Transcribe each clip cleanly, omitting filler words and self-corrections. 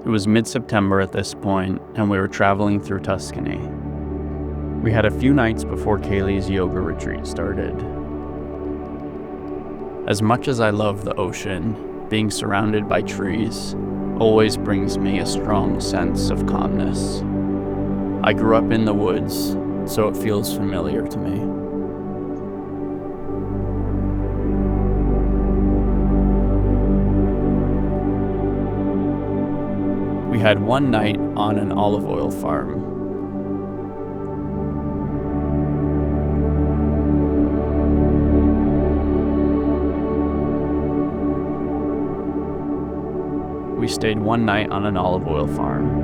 It was mid-September at this point, and we were traveling through Tuscany. We had a few nights before Kaylee's yoga retreat started. As much as I love the ocean, being surrounded by trees always brings me a strong sense of calmness. I grew up in the woods, so it feels familiar to me. We had one night on an olive oil farm. We stayed one night on an olive oil farm.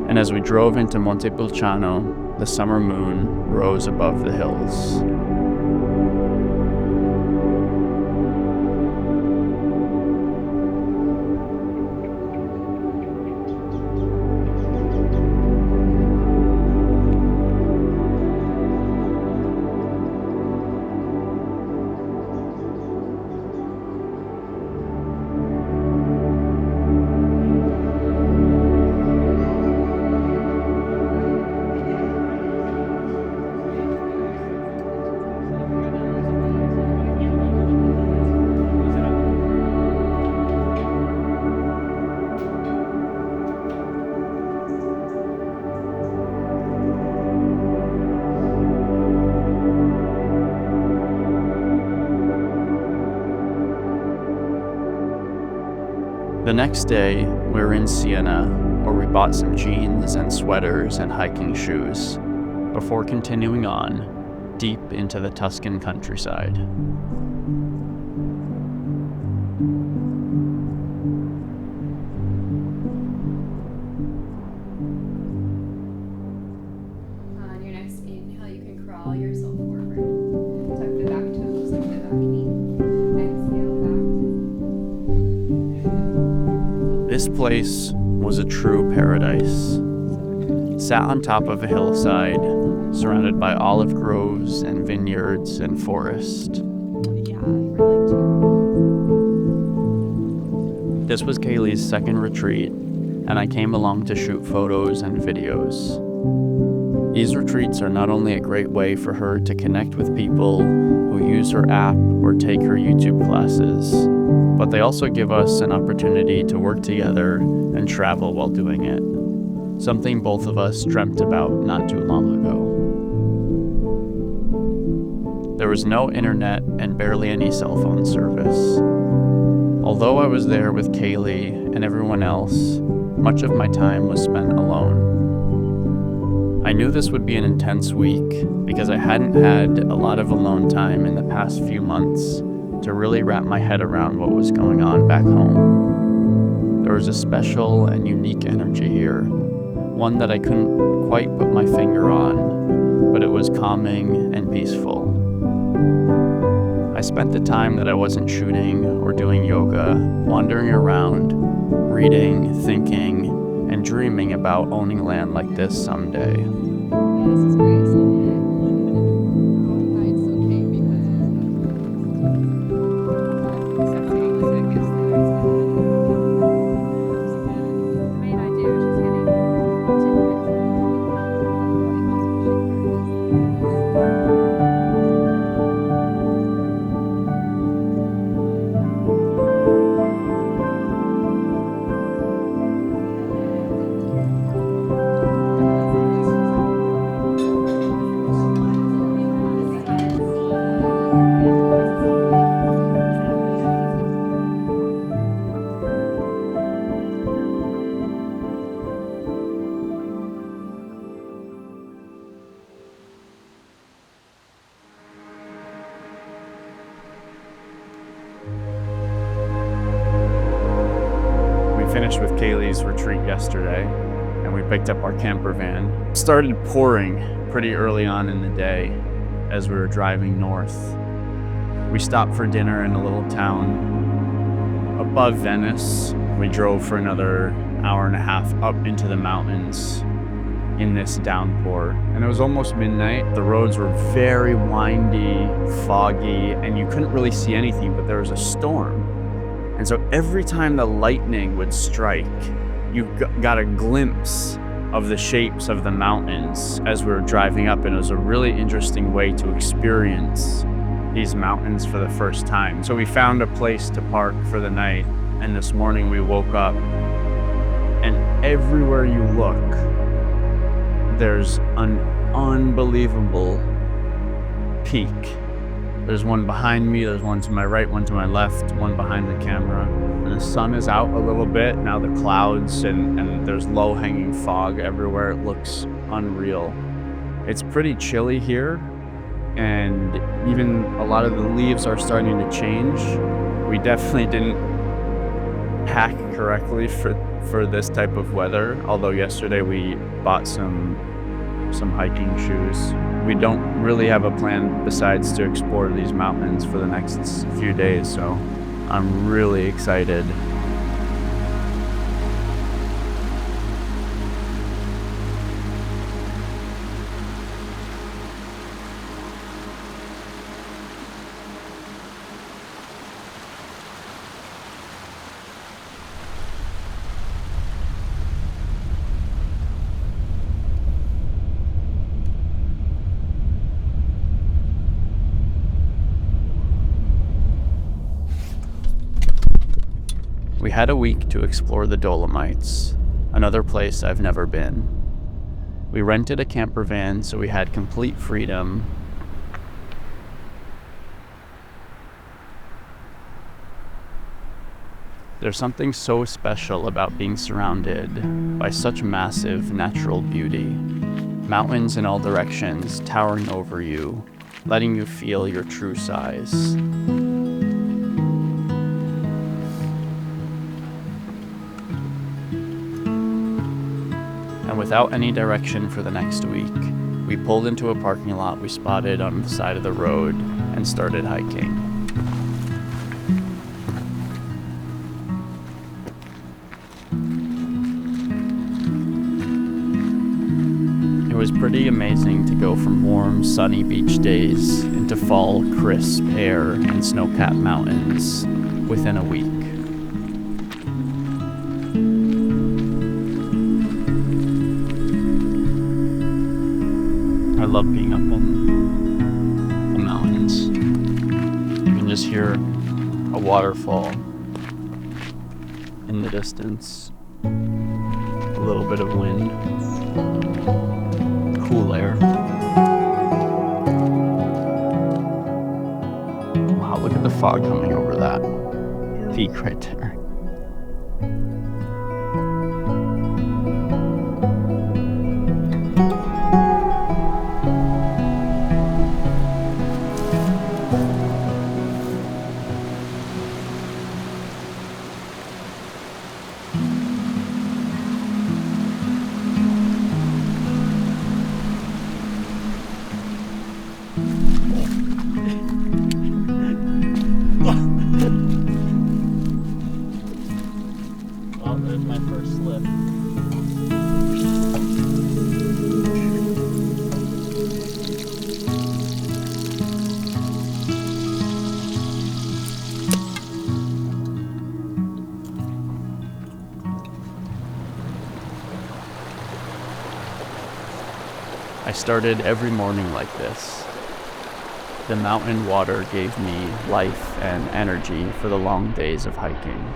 And as we drove into Montepulciano, the summer moon rose above the hills. The next day, we were in Siena, where we bought some jeans and sweaters and hiking shoes, before continuing on, deep into the Tuscan countryside. On your next inhale, you can crawl yourself forward. Tuck the back toes, tuck the back knee. Exhale back. This place was a true paradise. Sat on top of a hillside, surrounded by olive groves and vineyards and forest. Yeah, you were like two. This was Kaylee's second retreat, and I came along to shoot photos and videos. These retreats are not only a great way for her to connect with people who use her app or take her YouTube classes, but they also give us an opportunity to work together and travel while doing it, something both of us dreamt about not too long ago. There was no internet and barely any cell phone service. Although I was there with Kaylee and everyone else, much of my time was spent alone. I knew this would be an intense week because I hadn't had a lot of alone time in the past few months to really wrap my head around what was going on back home. There was a special and unique energy here, one that I couldn't quite put my finger on, but it was calming and peaceful. I spent the time that I wasn't shooting or doing yoga, wandering around, reading, thinking, and dreaming about owning land like this someday. This is great. It's okay because may not do, just kidding. Finished with Kaylee's retreat yesterday, and we picked up our camper van. It started pouring pretty early on in the day as we were driving north. We stopped for dinner in a little town above Venice. We drove for another hour and a half up into the mountains in this downpour. And it was almost midnight. The roads were very windy, foggy, and you couldn't really see anything, but there was a storm. And so every time the lightning would strike, you got a glimpse of the shapes of the mountains as we were driving up, and it was a really interesting way to experience these mountains for the first time. So we found a place to park for the night, and this morning we woke up, and everywhere you look, there's an unbelievable peak. There's one behind me, there's one to my right, one to my left, one behind the camera. And the sun is out a little bit, now the clouds and there's low-hanging fog everywhere. It looks unreal. It's pretty chilly here, and even a lot of the leaves are starting to change. We definitely didn't pack correctly for this type of weather, although yesterday we bought some hiking shoes. We don't really have a plan besides to explore these mountains for the next few days, so I'm really excited. We had a week to explore the Dolomites, another place I've never been. We rented a camper van so we had complete freedom. There's something so special about being surrounded by such massive natural beauty. Mountains in all directions towering over you, letting you feel your true size. And without any direction for the next week, we pulled into a parking lot we spotted on the side of the road and started hiking. It was pretty amazing to go from warm, sunny beach days into fall, crisp air and snow-capped mountains within a week. I love being up on the mountains. You can just hear a waterfall in the distance, a little bit of wind, cool air. Wow, look at the fog coming over that peak right there. Oh, there's my first slip. I started every morning like this. The mountain water gave me life and energy for the long days of hiking.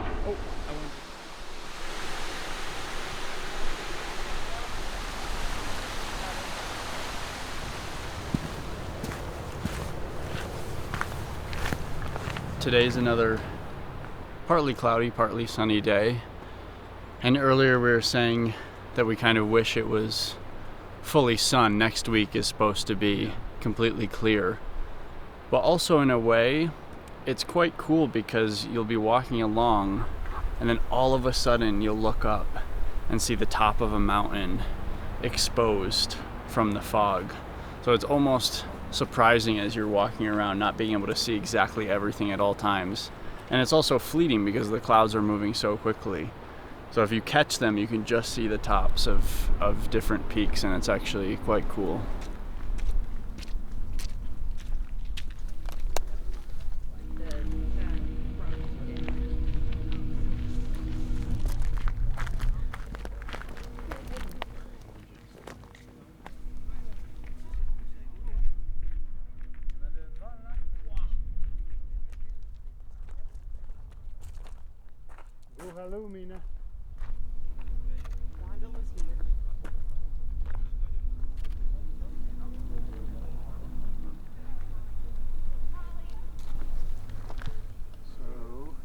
Today's another partly cloudy, partly sunny day. And earlier we were saying that we kind of wish it was fully sun. Next week is supposed to be completely clear. But also in a way, it's quite cool because you'll be walking along and then all of a sudden you'll look up and see the top of a mountain exposed from the fog. So it's almost surprising as you're walking around not being able to see exactly everything at all times. And it's also fleeting because the clouds are moving so quickly. So if you catch them, you can just see the tops of different peaks, and it's actually quite cool. Hello, Mina. So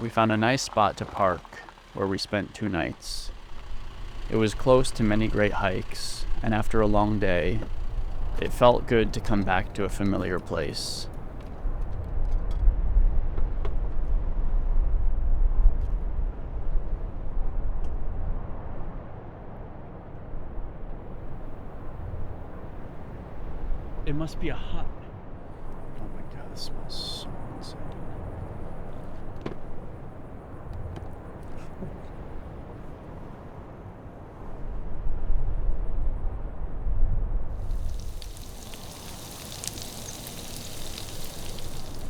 We found a nice spot to park where we spent 2 nights. It was close to many great hikes, and after a long day, it felt good to come back to a familiar place. It must be a hut. Oh my god, this smells so insane.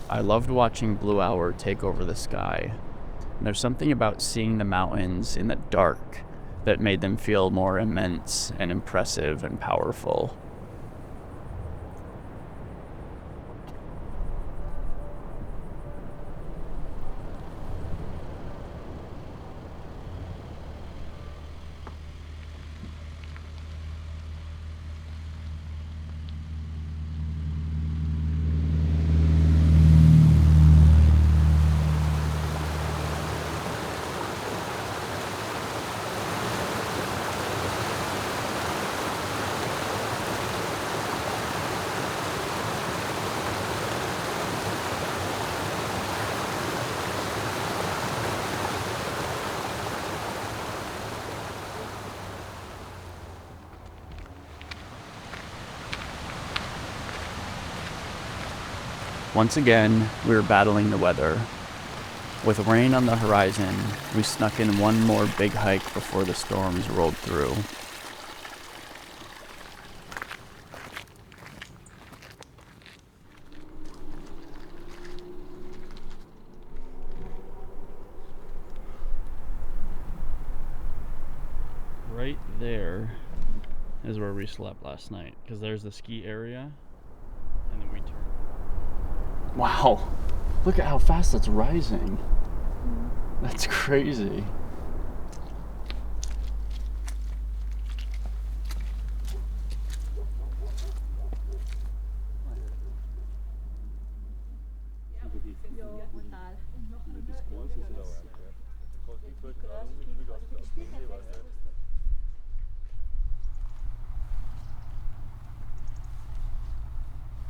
I loved watching blue hour take over the sky. And there's something about seeing the mountains in the dark that made them feel more immense and impressive and powerful. Once again, we were battling the weather. With rain on the horizon, we snuck in one more big hike before the storms rolled through. Right there is where we slept last night, because there's the ski area, and then we turned. Wow, look at how fast that's rising. That's crazy.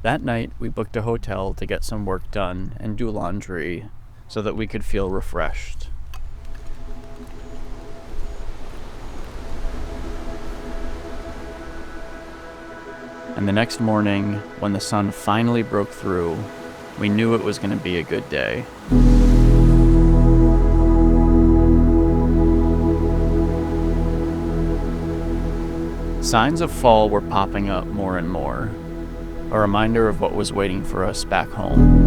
That night, we booked a hotel to get some work done and do laundry so that we could feel refreshed. And the next morning, when the sun finally broke through, we knew it was going to be a good day. Signs of fall were popping up more and more, a reminder of what was waiting for us back home.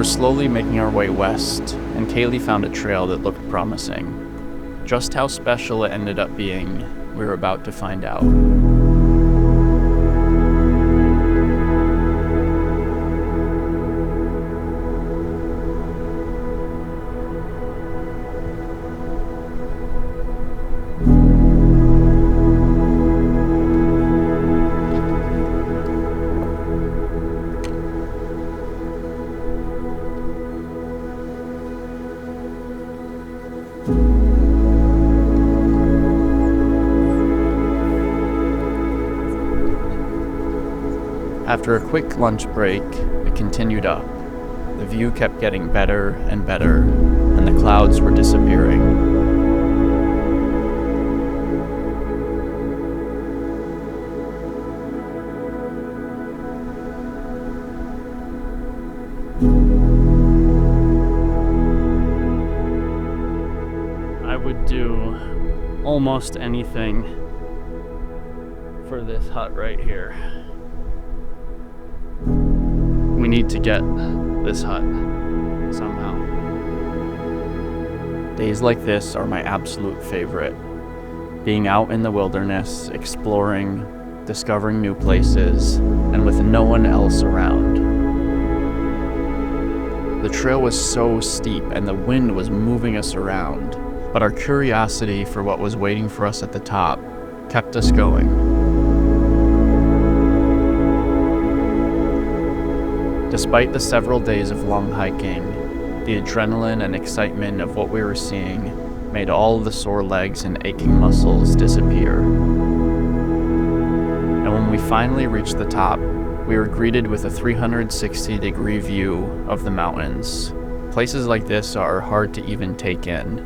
were slowly making our way west, and Kaylee found a trail that looked promising. Just how special it ended up being, we were about to find out. After a quick lunch break, we continued up. The view kept getting better and better, and the clouds were disappearing. I would do almost anything for this hut right here. We need to get this hut somehow. Days like this are my absolute favorite. Being out in the wilderness, exploring, discovering new places, and with no one else around. The trail was so steep and the wind was moving us around, but our curiosity for what was waiting for us at the top kept us going. Despite the several days of long hiking, the adrenaline and excitement of what we were seeing made all the sore legs and aching muscles disappear. And when we finally reached the top, we were greeted with a 360-degree view of the mountains. Places like this are hard to even take in.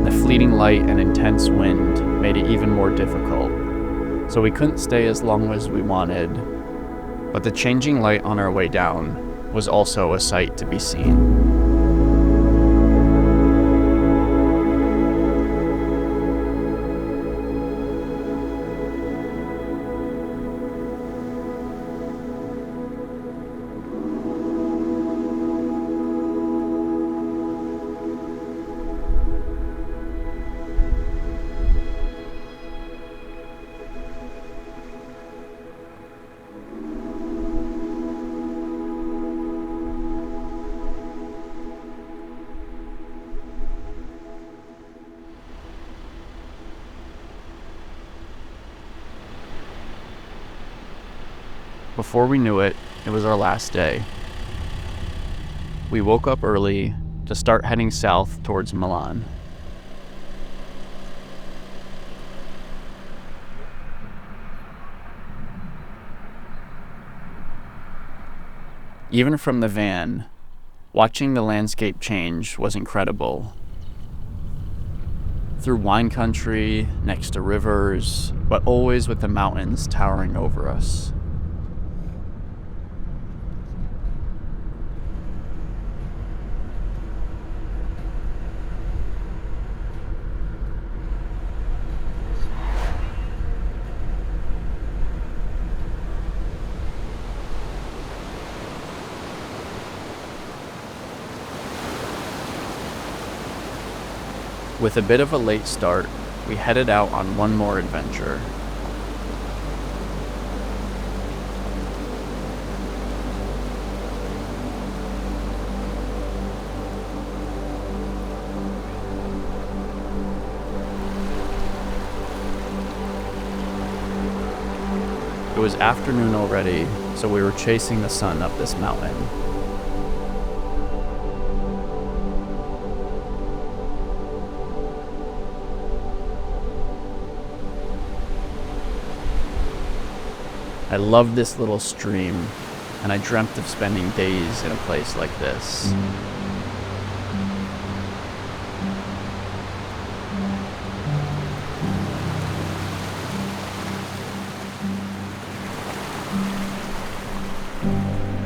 The fleeting light and intense wind made it even more difficult, so we couldn't stay as long as we wanted. But the changing light on our way down was also a sight to be seen. Before we knew it, it was our last day. We woke up early to start heading south towards Milan. Even from the van, watching the landscape change was incredible. Through wine country, next to rivers, but always with the mountains towering over us. With a bit of a late start, we headed out on one more adventure. It was afternoon already, so we were chasing the sun up this mountain. I loved this little stream, and I dreamt of spending days in a place like this.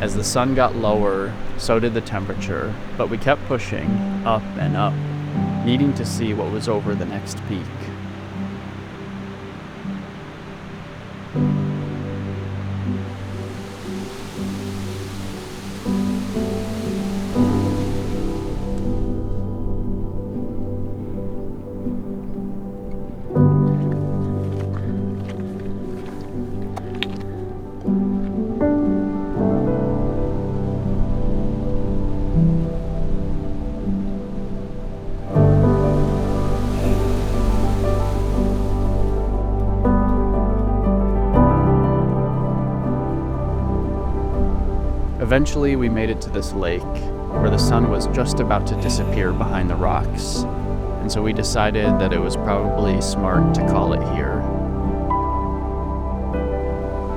As the sun got lower, so did the temperature, but we kept pushing up and up, needing to see what was over the next peak. Eventually, we made it to this lake where the sun was just about to disappear behind the rocks, and so we decided that it was probably smart to call it here.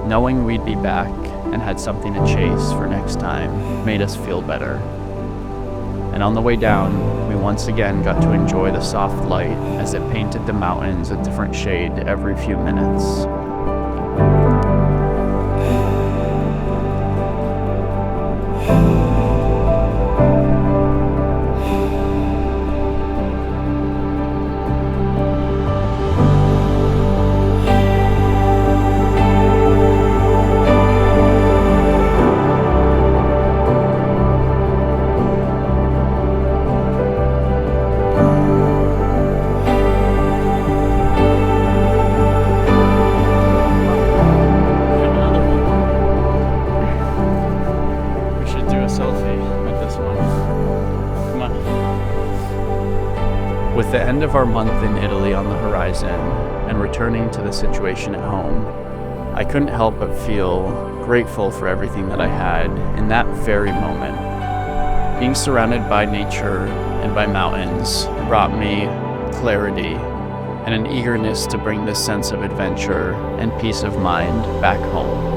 Knowing we'd be back and had something to chase for next time made us feel better. And on the way down, we once again got to enjoy the soft light as it painted the mountains a different shade every few minutes. With the end of our month in Italy on the horizon and returning to the situation at home, I couldn't help but feel grateful for everything that I had in that very moment. Being surrounded by nature and by mountains brought me clarity and an eagerness to bring this sense of adventure and peace of mind back home.